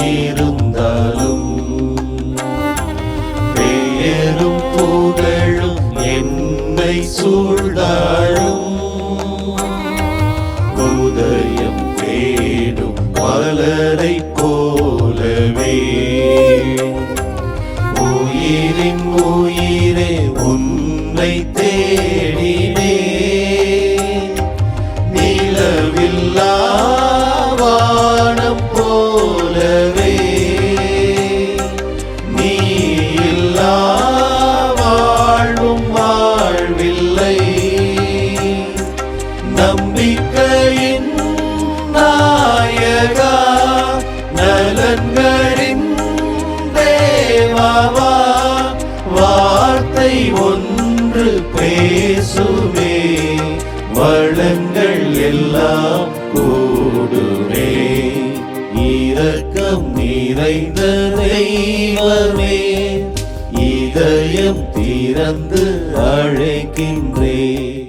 இருந்தாலும் பெயரும் புகழும் என்னை சூழ்ந்தாலும் உதயம் தேடும் மலரைப் போலவே உயிரின் உயிரே உன்னை தேடினே நிலவில்லா வானம் போலவே நீ இல்லா வாழ்வும் வாழ்வில்லை நம்பிக்கையின் நாயகா நலன்களின் தேவாவா வார்த்தை ஒன்று பேசுமே வளங்கள் எல்லாம் கூடுமே இரக்கம் நிறைந்த தெய்வமே இதயம் திறந்து அழைக்கின்றேன்.